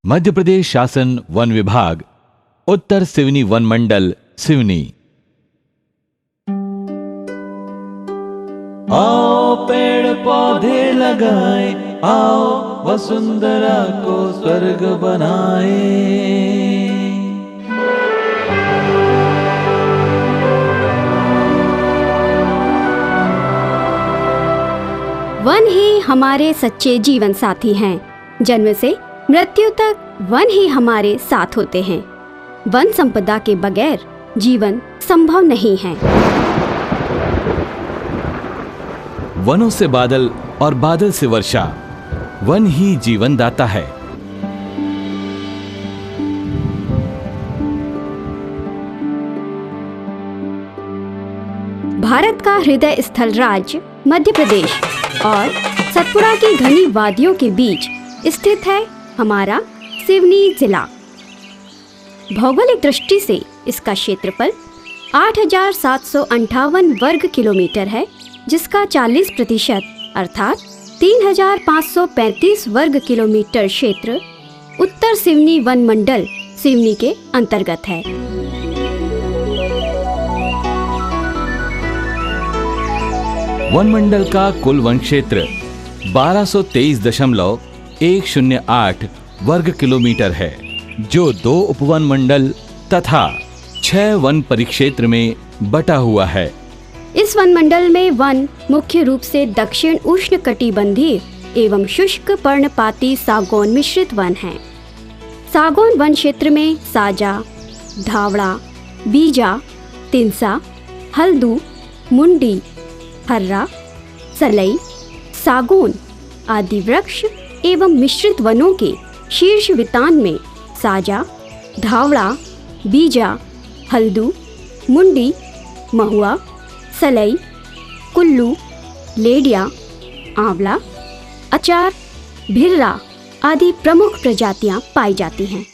मध्य प्रदेश शासन वन विभाग, उत्तर सिवनी वन मंडल, सिवनी। आओ पेड़ पौधे लगाएं, आओ वसुंधरा को स्वर्ग बनाएं। वन ही हमारे सच्चे जीवन साथी हैं। जन्म से मृत्यु तक वन ही हमारे साथ होते हैं। वन संपदा के बगैर जीवन संभव नहीं है। वनों से बादल और बादल से वर्षा, वन ही जीवन दाता है। भारत का हृदय स्थल राज्य मध्य प्रदेश और सतपुड़ा की घनी वादियों के बीच स्थित है हमारा सिवनी जिला। भौगोलिक दृष्टि से इसका क्षेत्रफल 8,758 वर्ग किलोमीटर है, जिसका 40% अर्थात 3,535 वर्ग किलोमीटर क्षेत्र उत्तर सिवनी वन मंडल सिवनी के अंतर्गत है। वन मंडल का कुल वन क्षेत्र 1223.108 वर्ग किलोमीटर है, जो 2 उपवन मंडल तथा 6 वन परिक्षेत्र में बटा हुआ है। इस वन मंडल में वन मुख्य रूप से दक्षिण उष्ण कटिबंधीय एवं शुष्क पर्णपाती सागौन मिश्रित वन है। सागौन वन क्षेत्र में साजा, धावड़ा, बीजा, तिनसा, हल्दू, मुंडी, हर्रा, सलई, सागौन आदि वृक्ष एवं मिश्रित वनों के शीर्ष वितान में साजा, धावड़ा, बीजा, हल्दू, मुंडी, महुआ, सलई, कुल्लू, लेडिया, आंवला, अचार, भिर्रा आदि प्रमुख प्रजातियां पाई जाती हैं।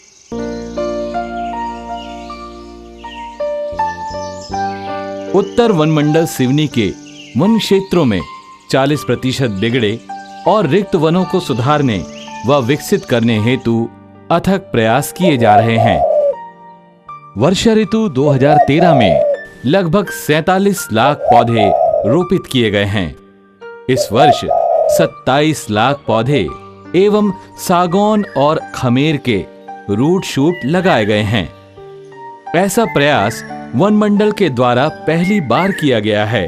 उत्तर वन मंडल सिवनी के वन क्षेत्रों में 40% बिगड़े और रिक्त वनों को सुधारने व विकसित करने हेतु अथक प्रयास किए जा रहे हैं। वर्षा ऋतु 2013 में लगभग 47 लाख पौधे रोपित किए गए हैं। इस वर्ष 27 लाख पौधे एवं सागौन और खमेर के रूट शूट लगाए गए हैं। ऐसा प्रयास वन मंडल के द्वारा पहली बार किया गया है।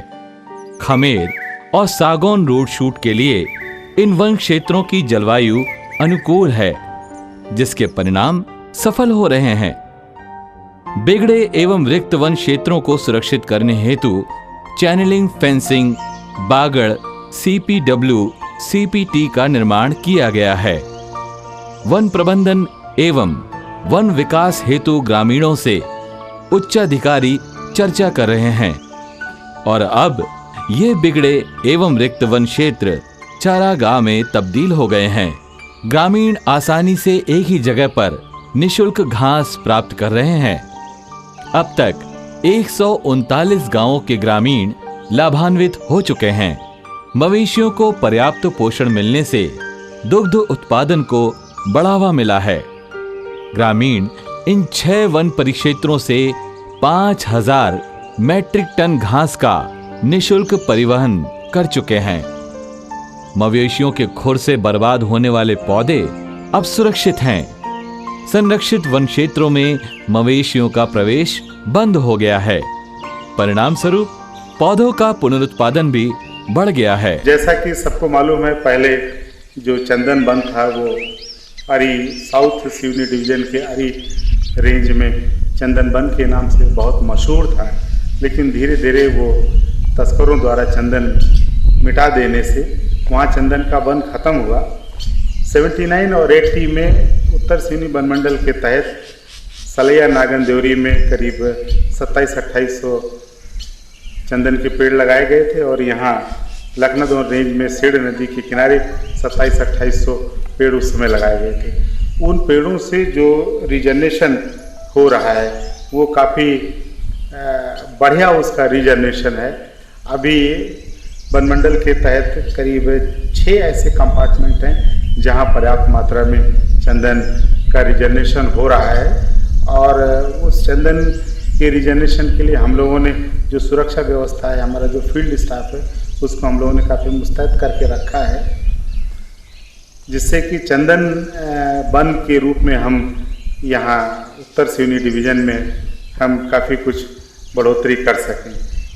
खमेर और सागौन रूट शूट के लिए इन वन क्षेत्रों की जलवायु अनुकूल है, जिसके परिणाम सफल हो रहे हैं। बिगड़े एवं रिक्त वन क्षेत्रों को सुरक्षित करने हेतु चैनलिंग, फेंसिंग, बागड़, CPW, CPT का निर्माण किया गया है। वन प्रबंधन एवं वन विकास हेतु ग्रामीणों से उच्चाधिकारी चर्चा कर रहे हैं और अब ये बिगड़े एवं रिक्त वन क्षेत्र चारागाह में तब्दील हो गए हैं। ग्रामीण आसानी से एक ही जगह पर निःशुल्क घास प्राप्त कर रहे हैं। अब तक 139 गांवों के ग्रामीण लाभान्वित हो चुके हैं। मवेशियों को पर्याप्त पोषण मिलने से दुग्ध उत्पादन को बढ़ावा मिला है। ग्रामीण इन 6 वन परिक्षेत्रों से 5,000 मैट्रिक टन घास का निःशुल्क परिवहन कर चुके हैं। मवेशियों के खुर से बर्बाद होने वाले पौधे अब सुरक्षित हैं। संरक्षित वन क्षेत्रों में मवेशियों का प्रवेश बंद हो गया है। परिणाम स्वरूप पौधों का पुनरुत्पादन भी बढ़ गया है। जैसा कि सबको मालूम है, पहले जो चंदन वन था वो अरी साउथ सिवनी डिवीजन के अरी रेंज में चंदन वन के नाम से बहुत मशहूर था, लेकिन धीरे धीरे वो तस्करों द्वारा चंदन मिटा देने से वहाँ चंदन का वन खत्म हुआ। 79 और 80 में उत्तर सिवनी वन मंडल के तहत सलैया नागन देवरी में करीब 27-2800 चंदन के पेड़ लगाए गए थे और यहाँ लखनऊ रेंज में सेड़ नदी के किनारे 27-2800 पेड़ उस समय लगाए गए थे। उन पेड़ों से जो रीजनरेशन हो रहा है वो काफ़ी बढ़िया उसका रीजनरेशन है। अभी वन मंडल के तहत करीब 6 ऐसे कंपार्टमेंट हैं जहां पर्याप्त मात्रा में चंदन का रिजर्वेशन हो रहा है और उस चंदन के रिजर्वेशन के लिए हम लोगों ने जो सुरक्षा व्यवस्था है, हमारा जो फील्ड स्टाफ है, उसको हम लोगों ने काफ़ी मुस्तैद करके रखा है, जिससे कि चंदन वन के रूप में हम यहाँ उत्तर सिवनी डिवीज़न में हम काफ़ी कुछ बढ़ोतरी कर सकें।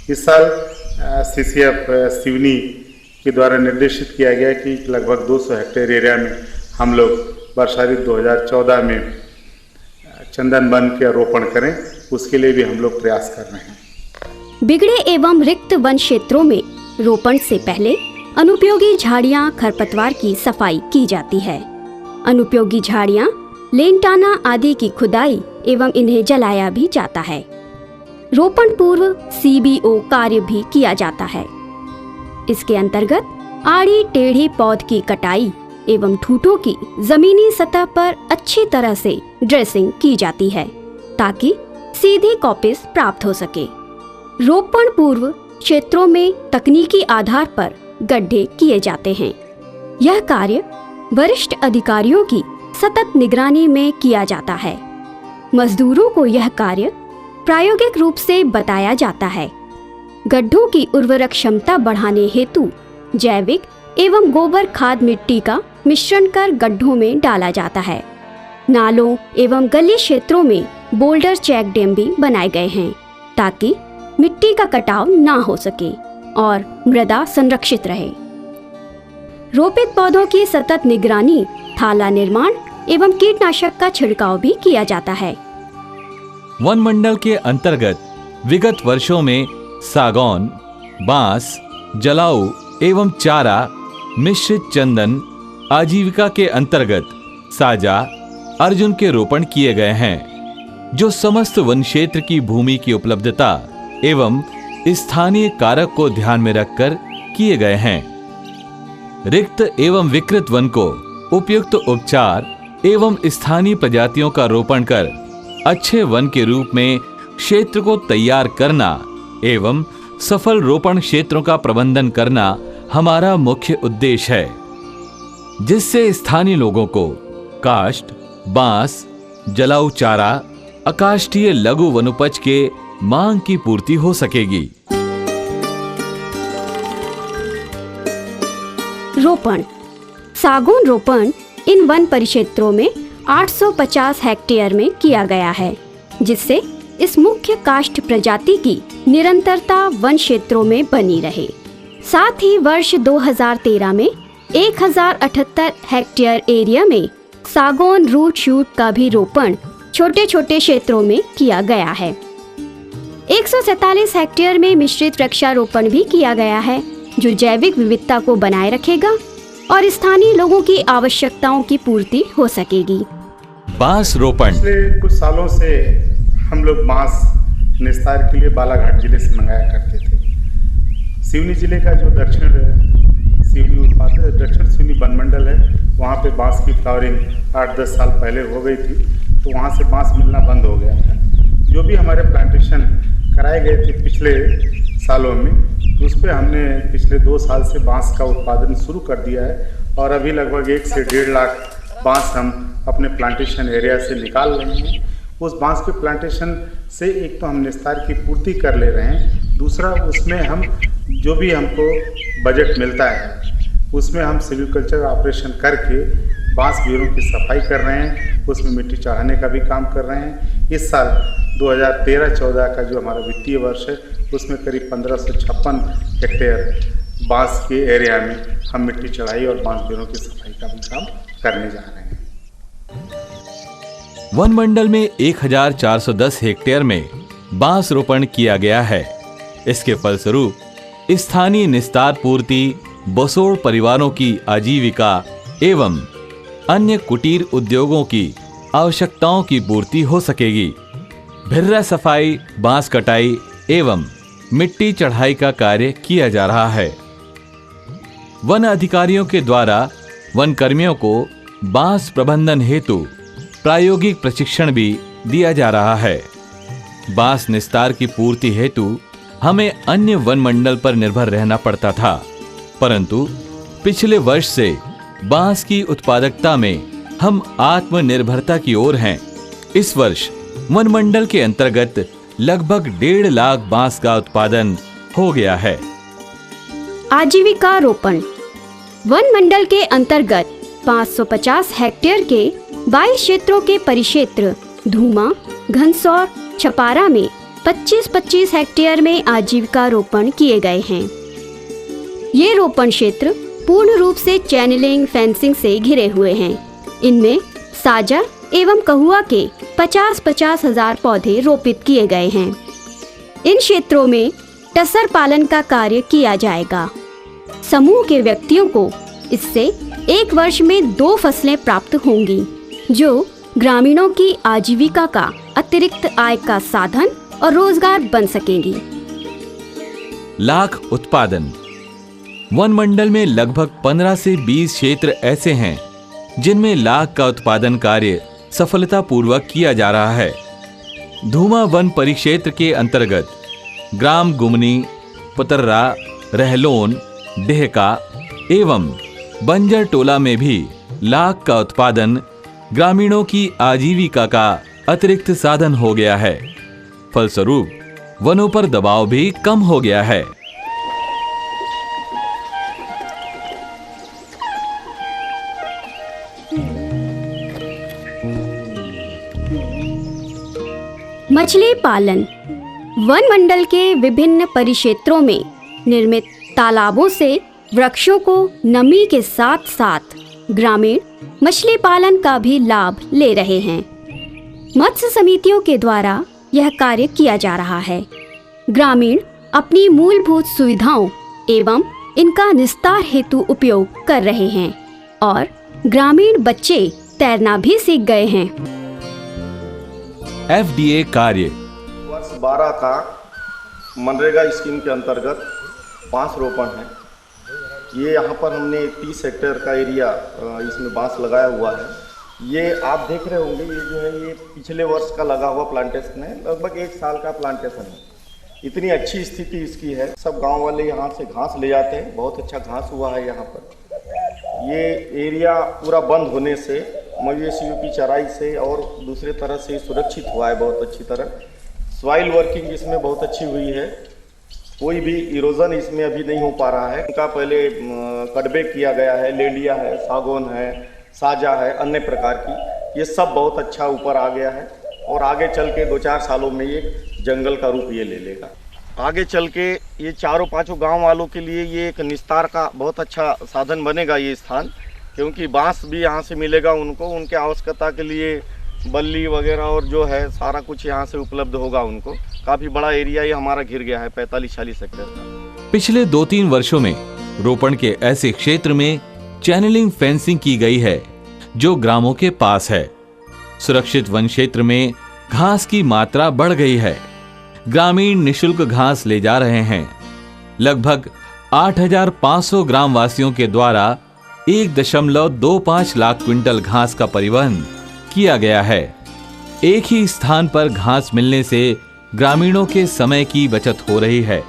इस साल CCF सिवनी के द्वारा निर्देशित किया गया कि लगभग 200 हेक्टेयर एरिया में हम लोग वर्षा ऋतु 2014 में चंदन वन के रोपण करें, उसके लिए भी हम लोग प्रयास कर रहे हैं। बिगड़े एवं रिक्त वन क्षेत्रों में रोपण से पहले अनुपयोगी झाड़ियां, खरपतवार की सफाई की जाती है। अनुपयोगी झाड़ियां, लेनटाना आदि की खुदाई एवं इन्हें जलाया भी जाता है। रोपण पूर्व CBO कार्य भी किया जाता है। इसके अंतर्गत आड़ी टेढ़ी पौध की कटाई एवं ठूठों की जमीनी सतह पर अच्छी तरह से ड्रेसिंग की जाती है ताकि सीधी कॉपिस प्राप्त हो सके। रोपण पूर्व क्षेत्रों में तकनीकी आधार पर गड्ढे किए जाते हैं। यह कार्य वरिष्ठ अधिकारियों की सतत निगरानी में किया जाता है। मजदूरों को यह कार्य प्रायोगिक रूप से बताया जाता है। गड्ढों की उर्वरक क्षमता बढ़ाने हेतु जैविक एवं गोबर खाद मिट्टी का मिश्रण कर गड्ढों में डाला जाता है। नालों एवं गली क्षेत्रों में बोल्डर चेक डैम भी बनाए गए हैं ताकि मिट्टी का कटाव ना हो सके और मृदा संरक्षित रहे। रोपित पौधों की सतत निगरानी, थाला निर्माण एवं कीटनाशक का छिड़काव भी किया जाता है। वन मंडल के अंतर्गत विगत वर्षों में सागौन, बांस, जलाऊ एवं चारा, मिश्रित चंदन, आजीविका के अंतर्गत साजा, अर्जुन के रोपण किए गए हैं, जो समस्त वन क्षेत्र की भूमि की उपलब्धता एवं स्थानीय कारक को ध्यान में रखकर किए गए हैं। रिक्त एवं विकृत वन को उपयुक्त उपचार एवं स्थानीय प्रजातियों का रोपण कर अच्छे वन के रूप में क्षेत्र को तैयार करना एवं सफल रोपण क्षेत्रों का प्रबंधन करना हमारा मुख्य उद्देश्य है, जिससे स्थानीय लोगों को काष्ठ, बांस, जलाऊ चारा, अकाष्ठीय लघु वनोपज के मांग की पूर्ति हो सकेगी। रोपण। सागौन रोपण इन वन परिक्षेत्रों में 850 हेक्टेयर में किया गया है, जिससे इस मुख्य काष्ठ प्रजाति की निरंतरता वन क्षेत्रों में बनी रहे। साथ ही वर्ष 2013 में 1078 हेक्टेयर एरिया में सागौन रूट शूट का भी रोपण छोटे छोटे क्षेत्रों में किया गया है। 147 हेक्टेयर में मिश्रित वृक्षारोपण भी किया गया है, जो जैविक विविधता को बनाए रखेगा और स्थानीय लोगों की आवश्यकताओं की पूर्ति हो सकेगी। बांस रोपण। पिछले कुछ सालों से हम लोग बांस निस्तार के लिए बालाघाट जिले से मंगाया करते थे। सिवनी जिले का जो दक्षिण सिवनी वन मंडल है, वहाँ पे बांस की फ्लावरिंग 8-10 साल पहले हो गई थी, तो वहाँ से बांस मिलना बंद हो गया था। जो भी हमारे प्लांटेशन कराए गए थे पिछले सालों में, तो उस पर हमने पिछले 2 साल से बांस का उत्पादन शुरू कर दिया है और अभी लगभग 1 से 1.5 लाख बांस हम अपने प्लांटेशन एरिया से निकाल रहे हैं। उस बांस के प्लांटेशन से एक तो हम निस्तार की पूर्ति कर ले रहे हैं, दूसरा उसमें हम जो भी हमको बजट मिलता है उसमें हम सिल्वीकल्चर ऑपरेशन करके बांस बेरों की सफाई कर रहे हैं, उसमें मिट्टी चढ़ाने का भी काम कर रहे हैं। इस साल 2013-14 का जो हमारा वित्तीय वर्ष है, उसमें करीब 1556 हेक्टेयर बांस के एरिया में हम मिट्टी चढ़ाई और बांस बेरों की सफाई का भी काम करने जा रहे हैं। वन मंडल में 1410 हेक्टेयर में बांस रोपण किया गया है। इसके फलस्वरूप स्थानीय निस्तार पूर्ति, बसोड़ परिवारों की आजीविका एवं अन्य कुटीर उद्योगों की आवश्यकताओं की पूर्ति हो सकेगी। भिर्रा सफाई, बांस कटाई एवं मिट्टी चढ़ाई का कार्य किया जा रहा है। वन अधिकारियों के द्वारा वन कर्मियों को बांस प्रबंधन हेतु प्रायोगिक प्रशिक्षण भी दिया जा रहा है। बांस निस्तार की पूर्ति हेतु हमें अन्य वन मंडल पर निर्भर रहना पड़ता था, परंतु पिछले वर्ष से बांस की उत्पादकता में हम आत्मनिर्भरता की ओर हैं। इस वर्ष वन मंडल के अंतर्गत लगभग 1.5 लाख बांस का उत्पादन हो गया है। आजीविका रोपण। वन मंडल के अंतर्गत 550 हेक्टेयर के 22 क्षेत्रों के परिक्षेत्र धूमा, घनसौर, छपारा में 25-25 हेक्टेयर में आजीविका रोपण किए गए हैं। ये रोपण क्षेत्र पूर्ण रूप से चैनलिंग फेंसिंग से घिरे हुए हैं। इनमें साजा एवं कहुआ के 50-50 हजार पौधे रोपित किए गए हैं। इन क्षेत्रों में टसर पालन का कार्य किया जाएगा। समूह के व्यक्तियों को इससे एक वर्ष में 2 फसलें प्राप्त होंगी, जो ग्रामीणों की आजीविका का अतिरिक्त आय का साधन और रोजगार बन सकेंगी। लाख उत्पादन। वन मंडल में लगभग 15 से 20 क्षेत्र ऐसे हैं जिनमें लाख का उत्पादन कार्य सफलतापूर्वक किया जा रहा है। धूमा वन परिक्षेत्र के अंतर्गत ग्राम गुमनी, पतर्रा, रहलोन, डेहका एवं बंजर टोला में भी लाख का उत्पादन ग्रामीणों की आजीविका का अतिरिक्त साधन हो गया है। फलस्वरूप वनों पर दबाव भी कम हो गया है। मछली पालन। वन मंडल के विभिन्न परिक्षेत्रों में निर्मित तालाबों से वृक्षों को नमी के साथ साथ ग्रामीण मछली पालन का भी लाभ ले रहे हैं। मत्स्य समितियों के द्वारा यह कार्य किया जा रहा है। ग्रामीण अपनी मूलभूत सुविधाओं एवं इनका निस्तार हेतु उपयोग कर रहे हैं और ग्रामीण बच्चे तैरना भी सीख गए हैं। FDA कार्य। वर्ष 12 का मनरेगा स्कीम के अंतर्गत 5 रोपण है। ये यहाँ पर हमने 30 हेक्टेयर का एरिया इसमें बांस लगाया हुआ है। ये आप देख रहे होंगे, ये जो है ये पिछले वर्ष का लगा हुआ प्लांटेशन है। लगभग 1 साल का प्लांटेशन है। इतनी अच्छी स्थिति इसकी है। सब गांव वाले यहाँ से घास ले जाते हैं। बहुत अच्छा घास हुआ है यहाँ पर। ये एरिया पूरा बंद होने से, मवेशियों की चराई से और दूसरे तरह से सुरक्षित हुआ है बहुत अच्छी तरह। सॉइल वर्किंग इसमें बहुत अच्छी हुई है। कोई भी इरोजन इसमें अभी नहीं हो पा रहा है। उनका पहले कटबे किया गया है, लेंडिया है, सागौन है, साजा है, अन्य प्रकार की। ये सब बहुत अच्छा ऊपर आ गया है और आगे चल के 2-4 सालों में ये जंगल का रूप ये ले लेगा। आगे चल के ये 4-5 गांव वालों के लिए ये एक निस्तार का बहुत अच्छा साधन बनेगा ये स्थान, क्योंकि बांस भी यहाँ से मिलेगा उनको। उनके आवश्यकता के लिए बल्ली वगैरह और जो है सारा कुछ यहाँ से उपलब्ध होगा उनको। काफ़ी बड़ा एरिया ये हमारा घिर गया है, 45-40 हेक्टेयर का। पिछले 2-3 वर्षों में रोपण के ऐसे क्षेत्र में चैनलिंग फेंसिंग की गई है जो ग्रामों के पास है। सुरक्षित वन क्षेत्र में घास की मात्रा बढ़ गई है। ग्रामीण निशुल्क घास ले जा रहे हैं। लगभग 8,500 ग्रामवासियों के द्वारा 1.25 लाख क्विंटल घास का परिवहन किया गया है। एक ही स्थान पर घास मिलने से ग्रामीणों के समय की बचत हो रही है।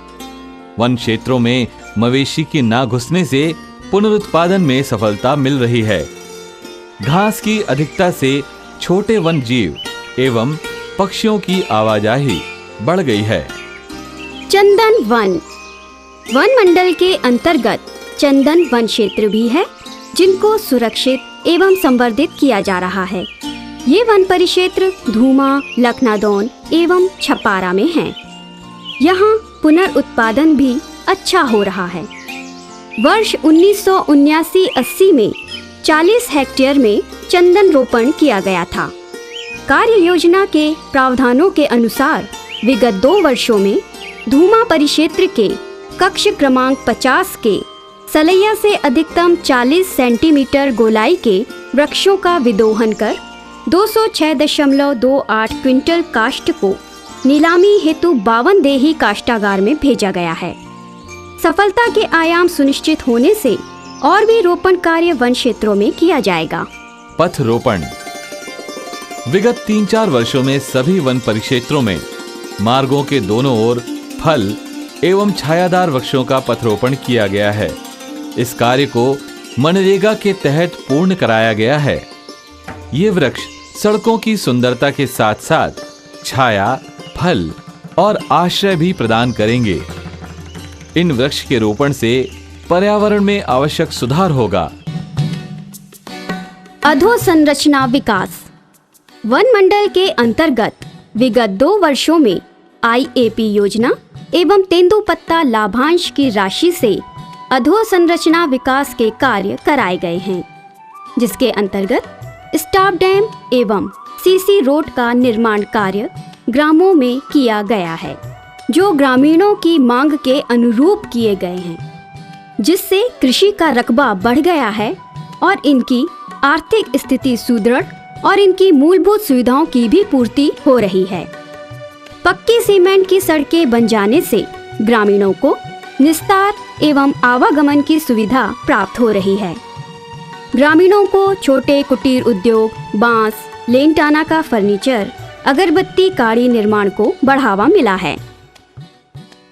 वन क्षेत्रों में मवेशी के ना घुसने से पुनरुत्पादन में सफलता मिल रही है। घास की अधिकता से छोटे वन जीव एवं पक्षियों की आवाजाही बढ़ गई है। चंदन वन। वन मंडल के अंतर्गत चंदन वन क्षेत्र भी है, जिनको सुरक्षित एवं संवर्धित किया जा रहा है। ये वन परिक्षेत्र धूमा, लखनादौन एवं छपारा में हैं। यहाँ पुनर्उत्पादन भी अच्छा हो रहा है। वर्ष 1979-80 में 40 हेक्टेयर में चंदन रोपण किया गया था। कार्य योजना के प्रावधानों के अनुसार विगत 2 वर्षों में धूमा परिक्षेत्र के कक्ष क्रमांक 50 के सलैया से अधिकतम 40 सेंटीमीटर गोलाई के वृक्षों का विदोहन कर 206.28 क्विंटल काष्ठ को नीलामी हेतु 52 देही काष्ठागार में भेजा गया है। सफलता के आयाम सुनिश्चित होने से और भी रोपण कार्य वन क्षेत्रों में किया जाएगा। पथ रोपण। विगत 3-4 वर्षों में सभी वन परिक्षेत्रों में मार्गों के दोनों ओर फल एवं छायादार वृक्षों का पथरोपण किया गया है। इस कार्य को मनरेगा के तहत पूर्ण कराया गया है। ये वृक्ष सड़कों की सुंदरता के साथ साथ छाया, फल और आश्रय भी प्रदान करेंगे। इन वृक्ष के रोपण से पर्यावरण में आवश्यक सुधार होगा। अधोसंरचना विकास। वन मंडल के अंतर्गत विगत 2 वर्षों में IAP योजना एवं तेंदुपत्ता लाभांश की राशि से अधोसंरचना विकास के कार्य कराए गए हैं, जिसके अंतर्गत स्टाप डैम एवं CC रोड का निर्माण कार्य ग्रामों में किया गया है, जो ग्रामीणों की मांग के अनुरूप किए गए हैं, जिससे कृषि का रकबा बढ़ गया है और इनकी आर्थिक स्थिति सुदृढ़ और इनकी मूलभूत सुविधाओं की भी पूर्ति हो रही है। पक्की सीमेंट की सड़कें बन जाने से ग्रामीणों को निस्तार एवं आवागमन की सुविधा प्राप्त हो रही है। ग्रामीणों को छोटे कुटीर उद्योग, बांस, लेनटाना का फर्नीचर, अगरबत्ती काड़ी निर्माण को बढ़ावा मिला है।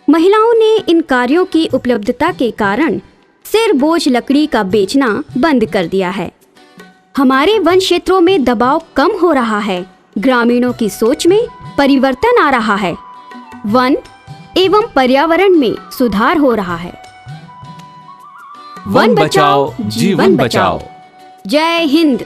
महिलाओं ने इन कार्यों की उपलब्धता के कारण सिर बोझ लकड़ी का बेचना बंद कर दिया है। हमारे वन क्षेत्रों में दबाव कम हो रहा है, ग्रामीणों की सोच में परिवर्तन आ रहा है, वन एवं पर्यावरण में सुधार हो रहा है। वन बचाओ, जीवन बचाओ। जय हिंद।